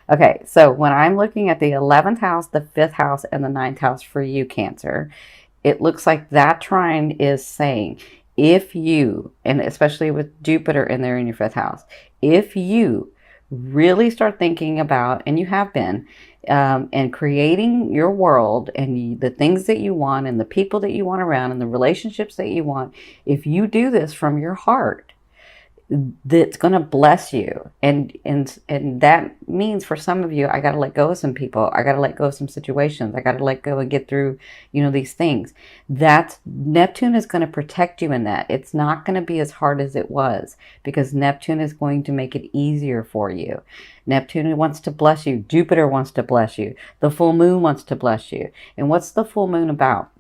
Okay, so when I'm looking at the 11th house, the 5th house, and the ninth house for you, Cancer, it looks like that trine is saying if you, and especially with Jupiter in there in your 5th house, if you really start thinking about, and you have been, and creating your world and the things that you want and the people that you want around and the relationships that you want, if you do this from your heart, that's going to bless you. And that means for some of you, I got to let go of some people. I got to let go of some situations. I got to let go and get through, these things. That Neptune is going to protect you in that. It's not going to be as hard as it was, because Neptune is going to make it easier for you. Neptune wants to bless you. Jupiter wants to bless you. The full moon wants to bless you. And what's the full moon about?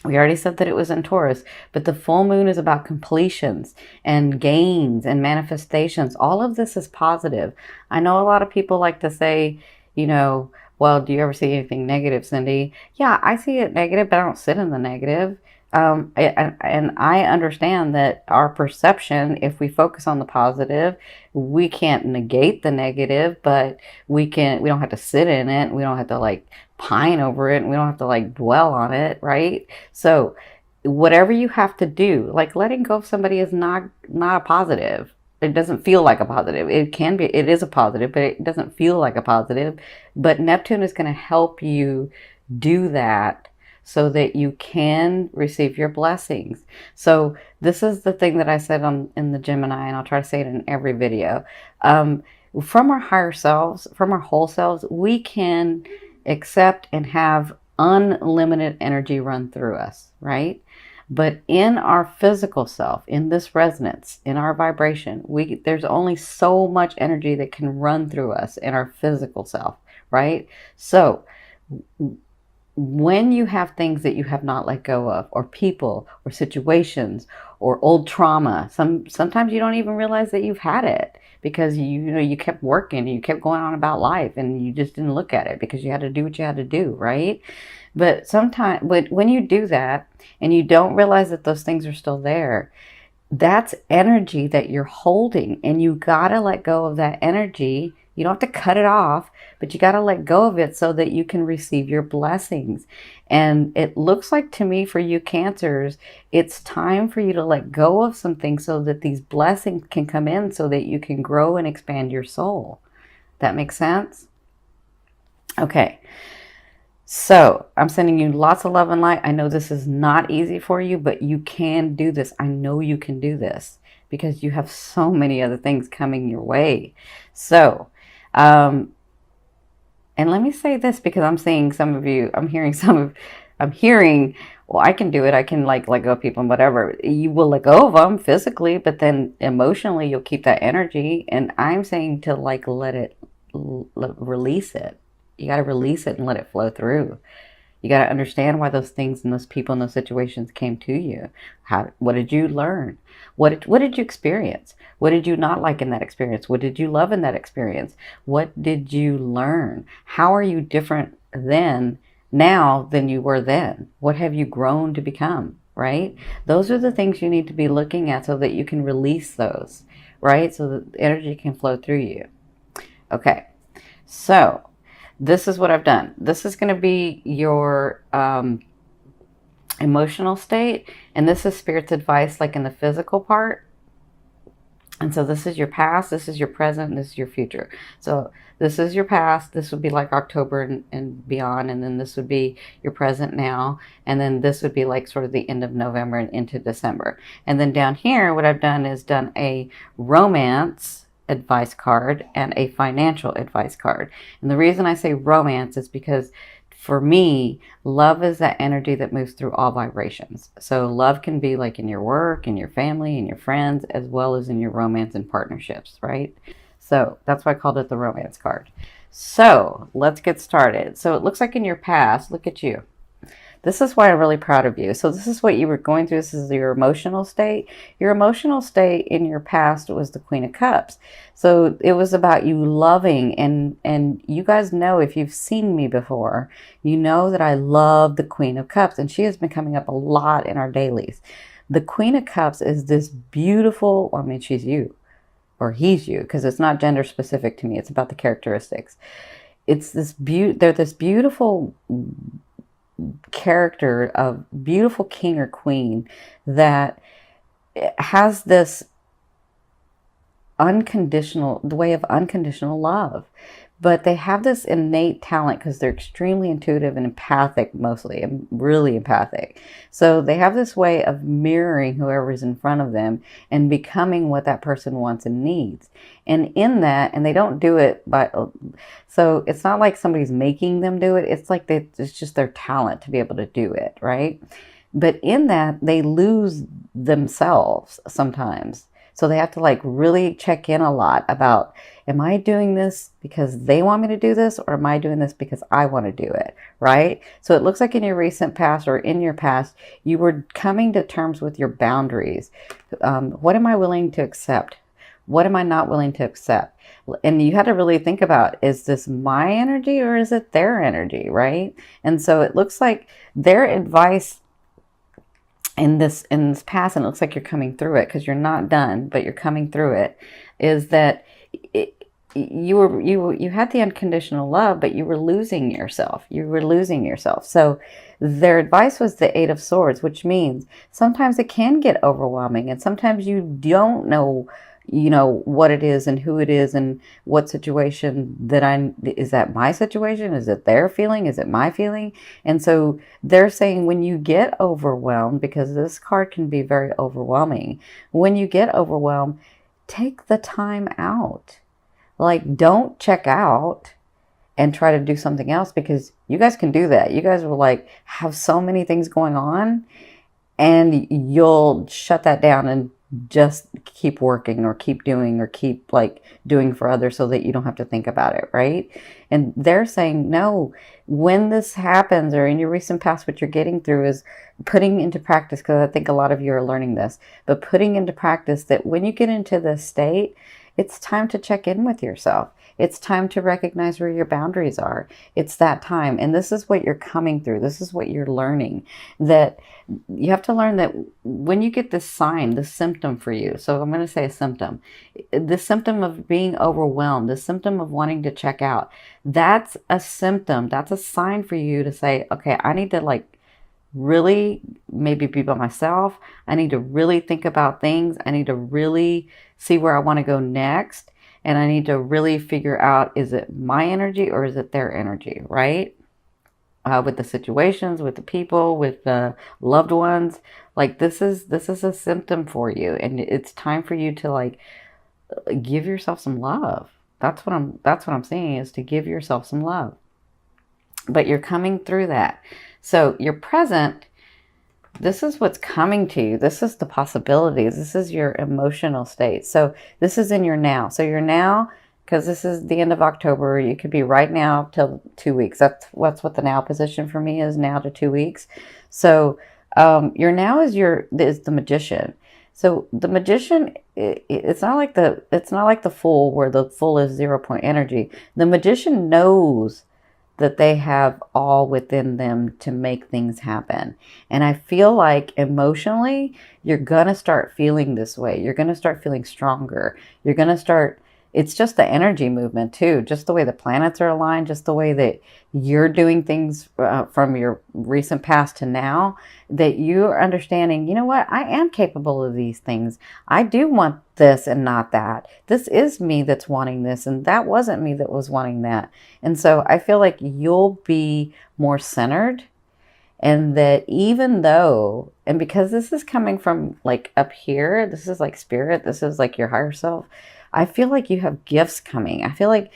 We already said that it was in Taurus, but the full moon is about completions and gains and manifestations. All of this is positive. I know a lot of people like to say, well, do you ever see anything negative, Cindy? Yeah, I see it negative, but I don't sit in the negative. And I understand that our perception, if we focus on the positive, we can't negate the negative, but we don't have to sit in it. We don't have to like pine over it, and we don't have to like dwell on it, right? So whatever you have to do, like letting go of somebody is not a positive. It doesn't feel like a positive. It is a positive, but it doesn't feel like a positive. But Neptune is going to help you do that so that you can receive your blessings. So this is the thing that I said in the Gemini, and I'll try to say it in every video. From our higher selves, from our whole selves, we can accept and have unlimited energy run through us, right? But in our physical self, in this resonance, in our vibration, there's only so much energy that can run through us in our physical self, right? So when you have things that you have not let go of, or people, or situations, or old trauma, sometimes you don't even realize that you've had it, because you kept working, you kept going on about life, and you just didn't look at it because you had to do what you had to do, right? But sometimes, when you do that and you don't realize that those things are still there, that's energy that you're holding, and you gotta let go of that energy. You don't have to cut it off, but you gotta let go of it so that you can receive your blessings. And it looks like to me, for you Cancers, it's time for you to let go of some things so that these blessings can come in, so that you can grow and expand your soul. That makes sense? Okay. So I'm sending you lots of love and light. I know this is not easy for you, but you can do this. I know you can do this because you have so many other things coming your way. So, and let me say this, because I'm seeing some of you, I'm hearing, well, I can do it. I can like let go of people and whatever. You will let go of them physically, but then emotionally you'll keep that energy. And I'm saying to like release it. You got to release it and let it flow through. You got to understand why those things and those people and those situations came to you. What did you learn? What did you experience? What did you not like in that experience? What did you love in that experience? What did you learn? How are you different now than you were then? What have you grown to become, right? Those are the things you need to be looking at so that you can release those, right? So that energy can flow through you. Okay, so this is what I've done. This is going to be your emotional state, and this is Spirit's advice, like in the physical part. And so this is your past, this is your present, this is your future. So this is your past. This would be like October and beyond, and then this would be your present now, and then this would be like sort of the end of November and into December. And then down here, what I've done is done a romance advice card and a financial advice card. And the reason I say romance is because for me, love is that energy that moves through all vibrations. So love can be like in your work, in your family, in your friends, as well as in your romance and partnerships, right? So that's why I called it the romance card. So let's get started. So it looks like in your past, look at you. This is why I'm really proud of you. So this is what you were going through. This is your emotional state. Your emotional state in your past was the Queen of Cups. So it was about you loving, and you guys know, if you've seen me before, you know that I love the Queen of Cups, and she has been coming up a lot in our dailies. The Queen of Cups is this beautiful, I mean, she's you. or he's you, because it's not gender specific to me. It's about the characteristics. It's they're this beautiful character of beautiful king or queen that has this the way of unconditional love. But they have this innate talent because they're extremely intuitive and empathic, mostly, and really empathic. So they have this way of mirroring whoever's in front of them and becoming what that person wants and needs. And in that, and they don't do it so it's not like somebody's making them do it. It's like it's just their talent to be able to do it, right? But in that, they lose themselves sometimes. So they have to like really check in a lot about, am I doing this because they want me to do this, or am I doing this because I want to do it, right? So it looks like in your recent past or in your past, you were coming to terms with your boundaries. What am I willing to accept? What am I not willing to accept? And you had to really think about, is this my energy or is it their energy, right? And so it looks like their advice in this past, and it looks like you're coming through it because you're not done, but you're coming through it, is that you had the unconditional love, but you were losing yourself. You were losing yourself. So their advice was the Eight of Swords, which means sometimes it can get overwhelming, and sometimes you don't know, what it is and who it is and what situation is that my situation? Is it their feeling? Is it my feeling? And so they're saying, when you get overwhelmed, because this card can be very overwhelming, when you get overwhelmed, take the time out. Like, don't check out and try to do something else, because you guys can do that. You guys will like have so many things going on, and you'll shut that down and just keep working or keep doing or keep like doing for others so that you don't have to think about it, right? And they're saying, no, when this happens, or in your recent past, what you're getting through is putting into practice, because I think a lot of you are learning this, but putting into practice that when you get into this state, it's time to check in with yourself. It's time to recognize where your boundaries are. It's that time. And this is what you're coming through. This is what you're learning. That you have to learn that when you get this sign, this symptom for you. So I'm going to say a symptom. The symptom of being overwhelmed, the symptom of wanting to check out. That's a symptom. That's a sign for you to say, okay, I need to like really maybe be by myself. I need to really think about things. I need to really see where I want to go next. And I need to really figure out, is it my energy or is it their energy, right? With the situations, with the people, with the loved ones. Like this is a symptom for you. And it's time for you to like give yourself some love. That's what I'm saying, is to give yourself some love. But you're coming through that. So your present, this is what's coming to you. This is the possibilities. This is your emotional state. So this is in your now. So your now, because this is the end of October, you could be right now till 2 weeks. That's what the now position for me is, now to 2 weeks. So your now is the Magician. So the Magician, it's not like the Fool, where the Fool is 0 point energy. The Magician knows that they have all within them to make things happen. And I feel like emotionally, you're going to start feeling this way. You're going to start feeling stronger. You're going to start, it's just the energy movement too, just the way the planets are aligned, just the way that you're doing things from your recent past to now, that you're understanding, you know what, I am capable of these things. I do want this and not that. This is me that's wanting this, and that wasn't me that was wanting that. And so I feel like you'll be more centered, and that even though, and because this is coming from like up here, this is like spirit, this is like your higher self, I feel like you have gifts coming. I feel like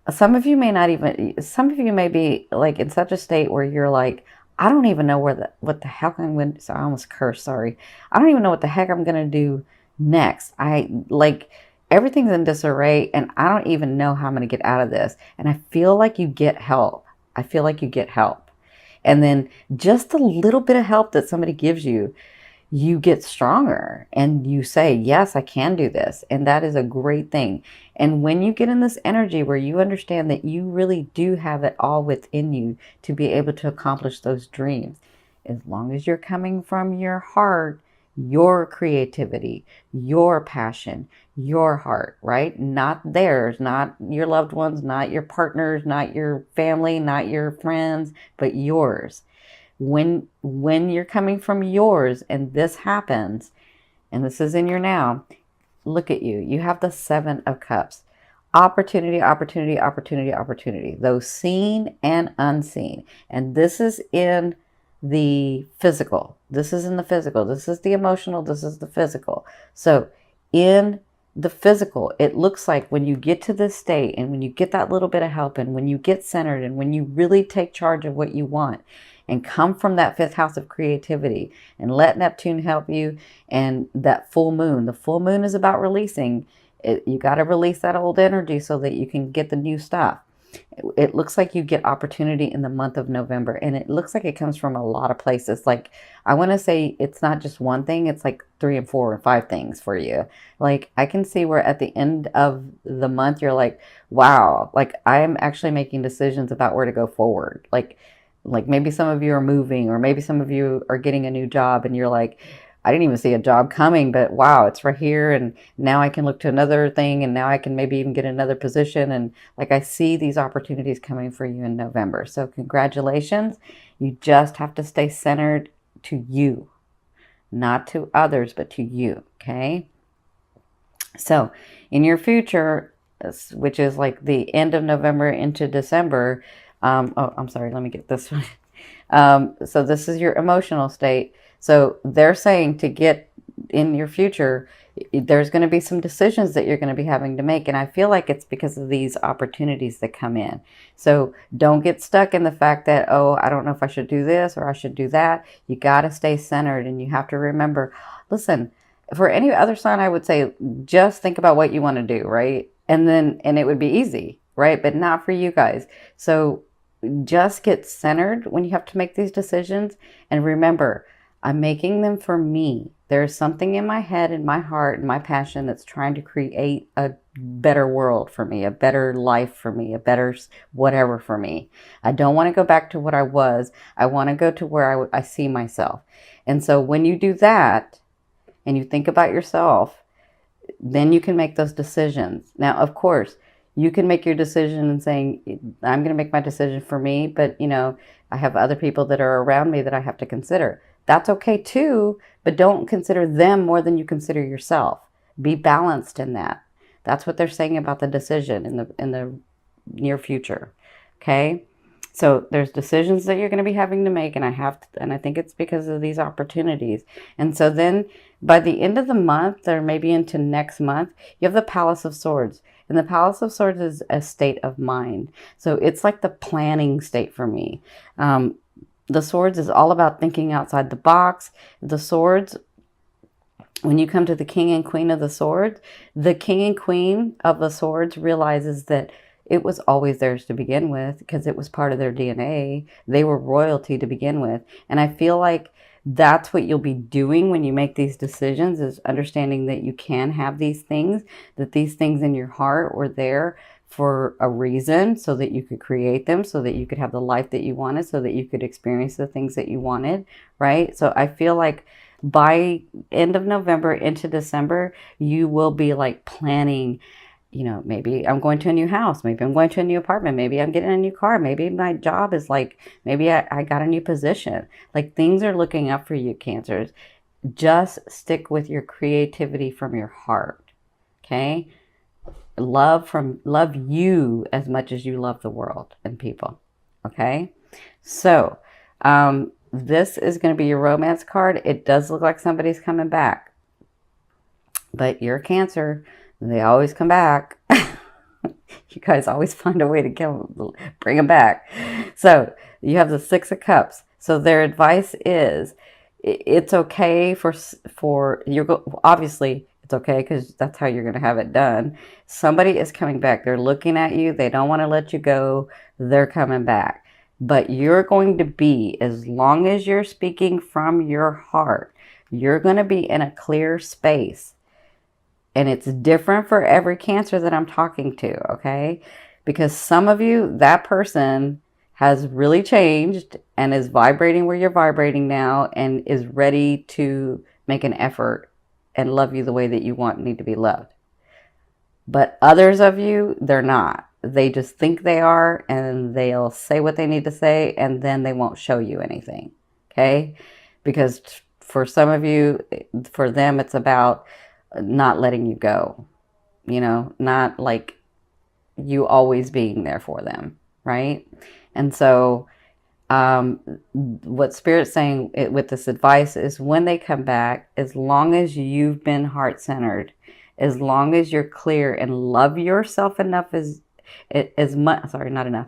some of you may be like in such a state where you're like, I don't even know what the heck I'm going to, so I almost cursed, sorry. I don't even know what the heck I'm going to do next. Everything's in disarray, and I don't even know how I'm going to get out of this. And I feel like you get help. I feel like you get help. And then just a little bit of help that somebody gives you, you get stronger and you say, yes, I can do this. And that is a great thing. And when you get in this energy where you understand that you really do have it all within you to be able to accomplish those dreams, as long as you're coming from your heart, your creativity, your passion, your heart, right? Not theirs, not your loved ones, not your partners, not your family, not your friends, but yours. When you're coming from yours and this happens, and this is in your now, look at you. You have the 7 of Cups. Opportunity, opportunity, opportunity, opportunity. Those seen and unseen. And this is in the physical. This is in the physical. This is the emotional. This is the physical. So in the physical, it looks like when you get to this state and when you get that little bit of help and when you get centered and when you really take charge of what you want and come from that 5th house of creativity and let Neptune help you, and that full moon. The full moon is about releasing. You got to release that old energy so that you can get the new stuff. It looks like you get opportunity in the month of November, and it looks like it comes from a lot of places. Like, I want to say it's not just one thing, it's like 3 and 4 or 5 things for you. Like, I can see where at the end of the month you're like, wow, like I'm actually making decisions about where to go forward. Like maybe some of you are moving, or maybe some of you are getting a new job and you're like, I didn't even see a job coming, but wow, it's right here. And now I can look to another thing, and now I can maybe even get another position. And like, I see these opportunities coming for you in November. So congratulations. You just have to stay centered to you, not to others, but to you. Okay. So in your future, which is like the end of November into December, oh, I'm sorry, let me get this one. So this is your emotional state. So they're saying to get in your future, there's going to be some decisions that you're going to be having to make. And I feel like it's because of these opportunities that come in. So don't get stuck in the fact that, oh, I don't know if I should do this or I should do that. You got to stay centered, and you have to remember, listen, for any other sign, I would say just think about what you want to do, right? And it would be easy, right? But not for you guys. So just get centered when you have to make these decisions. And remember, I'm making them for me. There's something in my head and my heart and my passion that's trying to create a better world for me, a better life for me, a better whatever for me. I don't want to go back to what I was. I want to go to where I see myself. And so when you do that and you think about yourself, then you can make those decisions. Now, of course, you can make your decision and saying, I'm going to make my decision for me, but I have other people that are around me that I have to consider. That's okay too, but don't consider them more than you consider yourself. Be balanced in that. That's what they're saying about the decision in the near future. Okay? So there's decisions that you're going to be having to make, and I think it's because of these opportunities. And so then by the end of the month, or maybe into next month, you have the Palace of Swords. And the Palace of Swords is a state of mind. So it's like the planning state for me. The Swords is all about thinking outside the box. The Swords, when you come to the King and Queen of the Swords, the King and Queen of the Swords realizes that it was always theirs to begin with because it was part of their DNA. They were royalty to begin with. And I feel like that's what you'll be doing when you make these decisions, is understanding that you can have these things, that these things in your heart were there for a reason, so that you could create them, so that you could have the life that you wanted, so that you could experience the things that you wanted, right? So I feel like by end of November into December, you will be like planning, maybe I'm going to a new house, maybe I'm going to a new apartment, maybe I'm getting a new car, maybe my job is like, maybe I got a new position. Like, things are looking up for you, Cancers. Just stick with your creativity from your heart, okay? Love you as much as you love the world and people, okay? So this is going to be your romance card. It does look like somebody's coming back, but you're a Cancer. They always come back. You guys always find a way to bring them back. So you have the 6 of Cups. So their advice is, it's okay for obviously it's okay because that's how you're going to have it done. Somebody is coming back. They're looking at you. They don't want to let you go. They're coming back. But you're going to be, as long as you're speaking from your heart, you're going to be in a clear space. And it's different for every Cancer that I'm talking to, okay? Because some of you, that person has really changed and is vibrating where you're vibrating now and is ready to make an effort and love you the way that you need to be loved. But others of you, they're not. They just think they are, and they'll say what they need to say, and then they won't show you anything. Okay? Because for some of you, for them, it's about not letting you go. You know, not like you always being there for them, right? And so what Spirit's saying with this advice is when they come back, as long as you've been heart-centered, as long as you're clear and love yourself enough as much, sorry, not enough,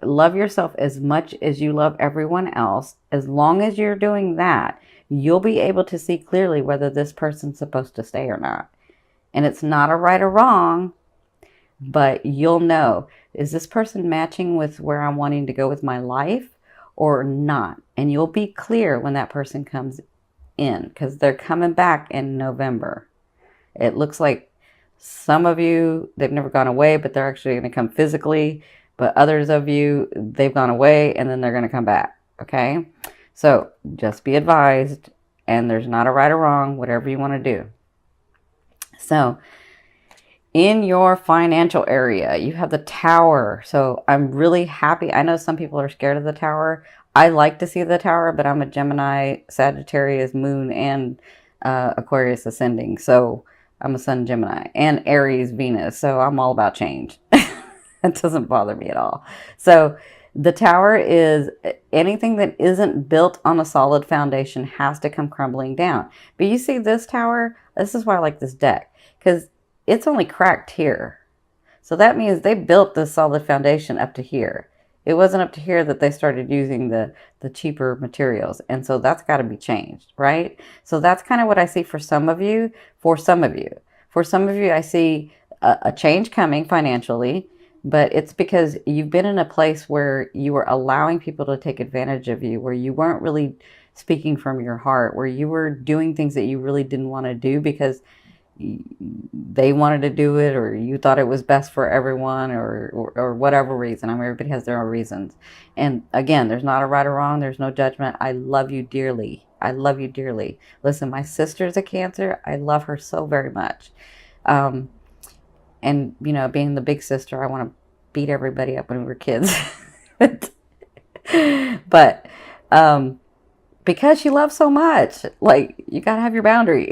love yourself as much as you love everyone else, as long as you're doing that, you'll be able to see clearly whether this person's supposed to stay or not. And it's not a right or wrong, but you'll know, is this person matching with where I'm wanting to go with my life or not? And you'll be clear when that person comes in, because they're coming back in November. It looks like some of you, they've never gone away, but they're actually going to come physically. But others of you, they've gone away and then they're going to come back. Okay? So just be advised, and there's not a right or wrong, whatever you want to do. So in your financial area, you have the Tower. So I'm really happy. I know some people are scared of the Tower. I like to see the Tower, but I'm a Gemini, Sagittarius, Moon, and Aquarius ascending. So I'm a Sun Gemini and Aries Venus. So I'm all about change. It doesn't bother me at all. So the Tower is anything that isn't built on a solid foundation has to come crumbling down. But you see this Tower, this is why I like this deck, because it's only cracked here. So that means they built this solid foundation up to here. It wasn't up to here that they started using the cheaper materials. And so that's got to be changed, right? So that's kind of what I see for some of you. For some of you, I see a change coming financially, but it's because you've been in a place where you were allowing people to take advantage of you, where you weren't really speaking from your heart, where you were doing things that you really didn't want to do because they wanted to do it, or you thought it was best for everyone, or whatever reason. I mean, everybody has their own reasons. And again, there's not a right or wrong. There's no judgment. I love you dearly. I love you dearly. Listen, my sister's a Cancer. I love her so very much. And, you know, being the big sister, I want to beat everybody up when we were kids. But because she loves so much, like, you got to have your boundary.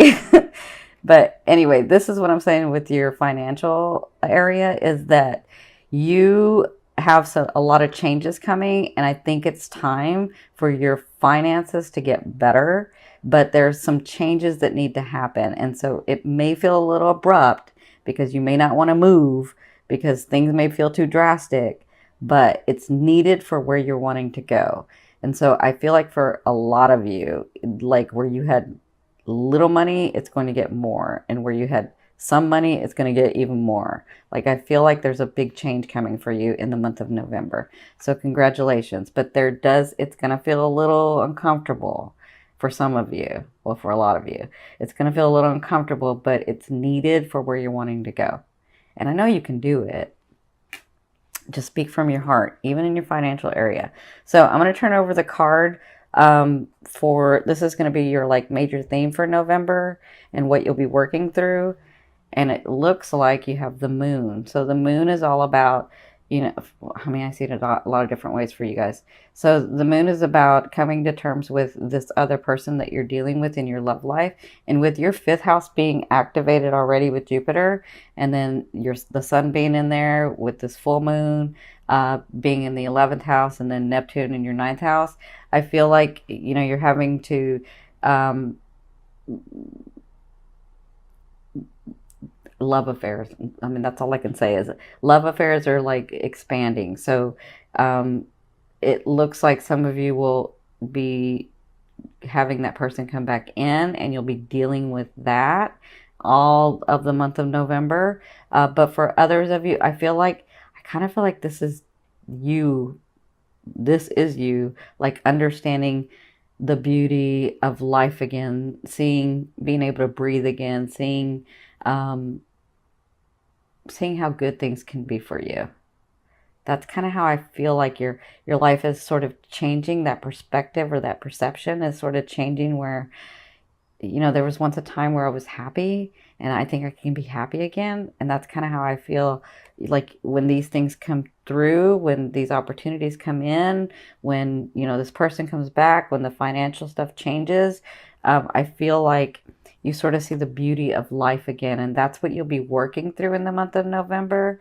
But anyway, this is what I'm saying with your financial area is that you have a lot of changes coming, and I think it's time for your finances to get better, but there's some changes that need to happen. And so it may feel a little abrupt because you may not want to move because things may feel too drastic, but it's needed for where you're wanting to go. And so I feel like for a lot of you, like where you had little money, it's going to get more. And where you had some money, it's going to get even more. Like, I feel like there's a big change coming for you in the month of November. So congratulations. But it's going to feel a little uncomfortable for some of you. Well, for a lot of you, it's going to feel a little uncomfortable, but it's needed for where you're wanting to go. And I know you can do it. Just speak from your heart, even in your financial area. So I'm going to turn over the card this is going to be your like major theme for November and what you'll be working through. And it looks like you have the moon. So the moon is all about, you know, I mean, I see it a lot of different ways for you guys. So the moon is about coming to terms with this other person that you're dealing with in your love life. And with your 5th house being activated already with Jupiter, and then the sun being in there with this full moon, being in the 11th house, and then Neptune in your 9th house, I feel like, you know, you're having to, love affairs. I mean, that's all I can say is love affairs are like expanding. So it looks like some of you will be having that person come back in, and you'll be dealing with that all of the month of November. But for others of you, I kind of feel like this is you. This is you, like understanding the beauty of life again, being able to breathe again, seeing how good things can be for you. That's kind of how I feel like your life is sort of changing. That perspective or that perception is sort of changing, where there was once a time where I was happy, and I think I can be happy again. And that's kind of how I feel like when these things come through, when these opportunities come in, when, this person comes back, when the financial stuff changes, I feel like you sort of see the beauty of life again. And that's what you'll be working through in the month of November.